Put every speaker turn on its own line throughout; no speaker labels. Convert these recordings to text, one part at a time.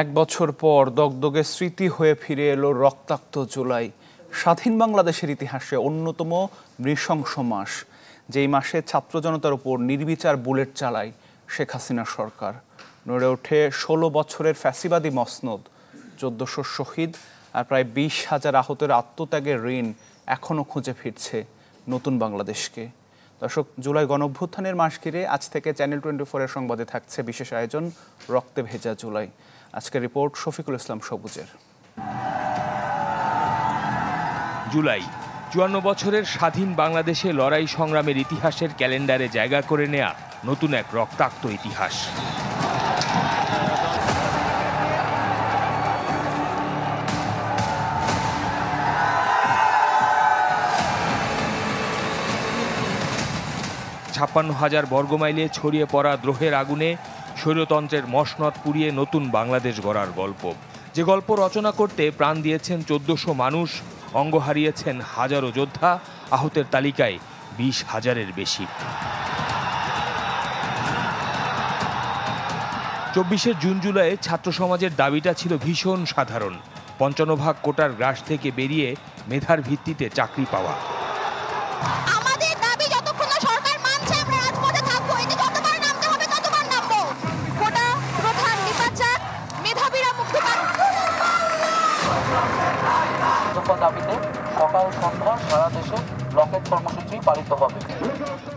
এক বছর পর দগদগে স্মৃতি হয়ে ফিরে এলো রক্তাক্ত জুলাই। স্বাধীন বাংলাদেশের ইতিহাসে অন্যতম নৃশংস মাস, যেই মাসে ছাত্র জনতার উপর নির্বিচার বুলেট চালায় শেখ হাসিনা সরকার। নড়ে ওঠে 16 বছরের ফ্যাসিবাদী মসনদ, 1400 শহীদ আর প্রায় 20,000 আহতের আত্মত্যাগের ঋণ এখনও খুঁজে ফিরছে নতুন বাংলাদেশকে। দর্শক, জুলাই গণঅভ্যুত্থানের মাস ঘিরে আজ থেকে চ্যানেল 24-এর সংবাদে থাকছে বিশেষ আয়োজন রক্তে ভেজা জুলাই। আজকের রিপোর্ট শফিকুল ইসলাম সবুজের।
জুলাই 54 বছরের স্বাধীন বাংলাদেশে লড়াই সংগ্রামের ইতিহাসের ক্যালেন্ডারে জায়গা করে নেয়া নতুন এক রক্তাক্ত ইতিহাস। ছাপ্পান্ন হাজার বর্গমাইলে ছড়িয়ে পড়া দ্রোহের আগুনে স্বৈরতন্ত্রের মসনদ পুড়িয়ে নতুন বাংলাদেশ গড়ার গল্প, যে গল্প রচনা করতে প্রাণ দিয়েছেন 1400 মানুষ, অঙ্গ হারিয়েছেন হাজারো যোদ্ধা, আহতের তালিকায় 20,000-এর বেশি। 24শে জুন জুলাইয়ে ছাত্র সমাজের দাবিটা ছিল ভীষণ সাধারণ: 55 কোটার গ্রাস থেকে বেরিয়ে মেধার ভিত্তিতে চাকরি পাওয়া।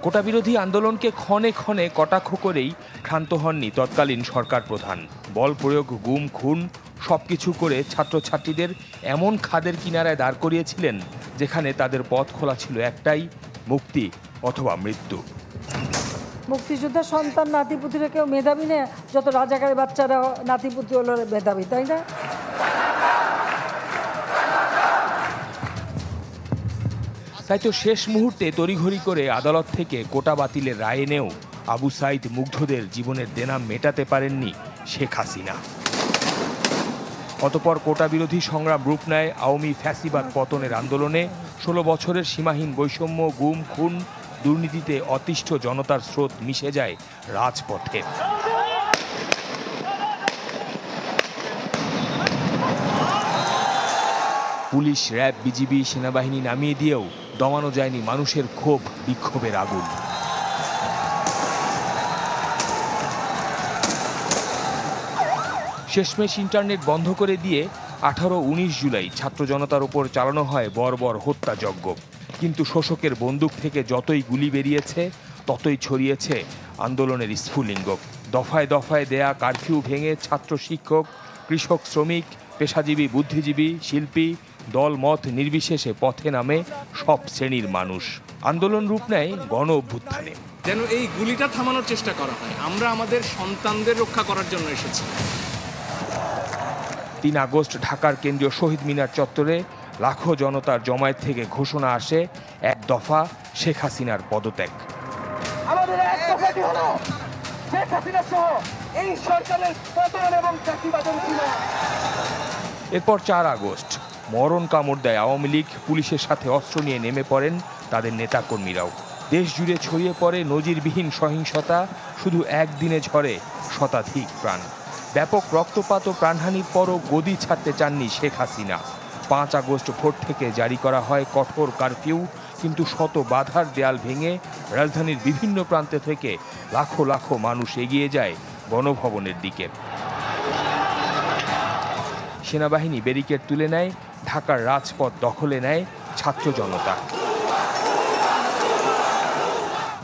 কোটা বিরোধী আন্দোলনকে ক্ষণে ক্ষণে কটাক্ষ করেই ক্ষান্ত হননি তৎকালীন সরকার প্রধান। বল প্রয়োগ, গুম, খুন সবকিছু করে ছাত্রছাত্রীদের এমন খাদের কিনারায় দাঁড় করিয়েছিলেন যেখানে তাদের পথ খোলা ছিল একটাই: মুক্তি অথবা মৃত্যু।
মুক্তিযোদ্ধা সন্তান নাতিপুতিরা কেউ মেধাবী না? যত রাজাকারের বাচ্চারা নাতিপুতি হলো মেধাবী, তাই না?
তাই তো শেষ মুহূর্তে তড়িঘড়ি করে আদালত থেকে কোটা বাতিলের রায় এনেও আবু সাইদ মুগ্ধদের জীবনের দেনা মেটাতে পারেননি শেখ হাসিনা। অতঃপর কোটা বিরোধী সংগ্রাম রূপ নেয় আওয়ামী ফ্যাসিবাদ পতনের আন্দোলনে। 16 বছরের সীমাহীন বৈষম্য, গুম, খুন, দুর্নীতিতে অতিষ্ঠ জনতার স্রোত মিশে যায় রাজপথে। পুলিশ, র্যাব, বিজিবি, সেনাবাহিনী নামিয়ে দিয়েও দমানো যায়নি মানুষের ক্ষোভ, বিক্ষোভের আগুন। শেষমেশ ইন্টারনেট বন্ধ করে দিয়ে 18-19 জুলাই ছাত্র জনতার উপর চালানো হয় বর্বর হত্যাযজ্ঞ। কিন্তু শোষকের বন্দুক থেকে যতই গুলি বেরিয়েছে ততই ছড়িয়েছে আন্দোলনের স্ফুলিঙ্গ। দফায় দফায় দেয়া কারফিউ ভেঙে ছাত্র, শিক্ষক, কৃষক, শ্রমিক, পেশাজীবী, বুদ্ধিজীবী, শিল্পী, দল মত নির্বিশেষে পথে নামে সব শ্রেণীর মানুষ। আন্দোলন রূপ নেয় গণ অভ্যুত্থানে।
যেন এই গুলিটা থামানোর চেষ্টা করা হয়। আমরা আমাদের সন্তানদের রক্ষা করার জন্য এসেছি।
3 আগস্ট ঢাকার কেন্দ্রীয় শহীদ মিনার চত্বরে লাখো জনতার জমায়েত থেকে ঘোষণা আসে এক দফা শেখ হাসিনার পদত্যাগ।
আমাদের এক দফাটি হলো শেখ হাসিনা সহ এই সরকারের পতন এবং চাকরিবাদের ছিল।
এরপর 4 আগস্ট মরণ কামড় দেয় আওয়ামী লীগ। পুলিশের সাথে অস্ত্র নিয়ে নেমে পড়েন তাদের নেতাকর্মীরাও। দেশ জুড়ে ছড়িয়ে পড়ে নজিরবিহীন সহিংসতা। শুধু একদিনে ঝরে শতাধিক প্রাণ। ব্যাপক রক্তপাত ও প্রাণহানির পরও গদি ছাড়তে চাননি শেখ হাসিনা। 5 আগস্ট ভোর থেকে জারি করা হয় কঠোর কারফিউ, কিন্তু শত বাধার দেয়াল ভেঙে রাজধানীর বিভিন্ন প্রান্ত থেকে লাখো লাখো মানুষ এগিয়ে যায় গণভবনের দিকে। সেনাবাহিনী ব্যারিকেড তুলে নেয়, ঢাকার রাজপথ দখলে নেয় ছাত্র জনতা।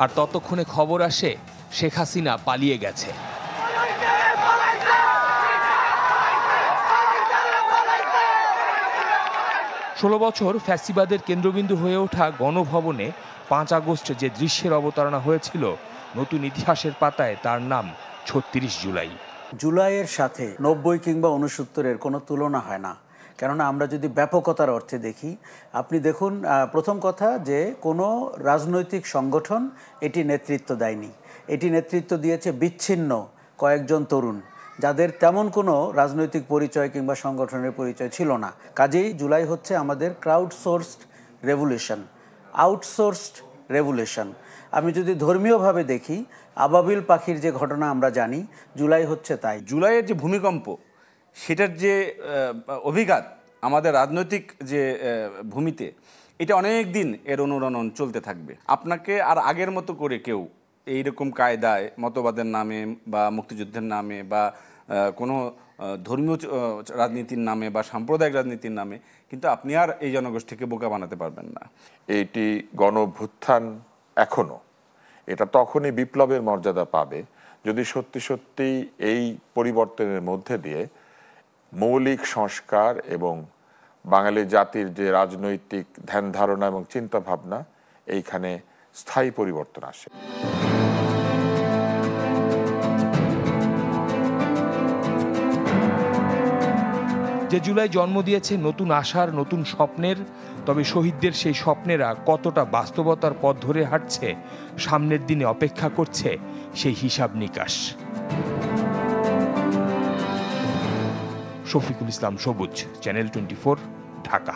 আর ততক্ষণে খবর আসে শেখ হাসিনা পালিয়ে গেছে। ষোলো বছর ফ্যাসিবাদের কেন্দ্রবিন্দু হয়ে ওঠা গণভবনে 5 আগস্ট যে দৃশ্যের অবতারণা হয়েছিল, নতুন ইতিহাসের পাতায় তার নাম 36 জুলাই।
জুলাইয়ের সাথে 90 কিংবা 69-এর কোনো তুলনা হয় না। কেননা আমরা যদি ব্যাপকতার অর্থে দেখি, আপনি দেখুন, প্রথম কথা যে কোনো রাজনৈতিক সংগঠন এটি নেতৃত্ব দেয়নি। এটি নেতৃত্ব দিয়েছে বিচ্ছিন্ন কয়েকজন তরুণ, যাদের তেমন কোনো রাজনৈতিক পরিচয় কিংবা সংগঠনের পরিচয় ছিল না। কাজেই জুলাই হচ্ছে আমাদের ক্রাউডসোর্সড রেভলিউশন, আউটসোর্সড রেভলিউশন। আমি যদি ধর্মীয়ভাবে দেখি, আবাবিল পাখির যে ঘটনা আমরা জানি, জুলাই হচ্ছে তাই।
জুলাইয়ের যে ভূমিকম্প, সেটার যে অভিঘাত আমাদের রাজনৈতিক যে ভূমিতে, এটা অনেক দিন এর অনুরণন চলতে থাকবে। আপনাকে আর আগের মতো করে কেউ এইরকম কায়দায় মতবাদের নামে বা মুক্তিযুদ্ধের নামে বা কোনো ধর্মীয় রাজনীতির নামে বা সাম্প্রদায়িক রাজনীতির নামে কিন্তু আপনি আর এই জনগোষ্ঠীকে বোকা বানাতে পারবেন না।
এইটি গণঅভ্যুত্থান এখনো, এটা তখনই বিপ্লবের মর্যাদা পাবে যদি সত্যি সত্যি এই পরিবর্তনের মধ্যে দিয়ে মৌলিক সংস্কার এবং বাঙালি জাতির যে রাজনৈতিক ধ্যান ধারণা এবং চিন্তা ভাবনা এইখানে স্থায়ী পরিবর্তন আসে।
যে জুলাই জন্ম দিয়েছে নতুন আশার, নতুন স্বপ্নের, তবে শহীদদের সেই স্বপ্নেরা কতটা বাস্তবতার পথ ধরে হাঁটছে, সামনের দিনে অপেক্ষা করছে সেই হিসাব নিকাশ। শফিকুল ইসলাম সবুজ, চ্যানেল 24, ঢাকা।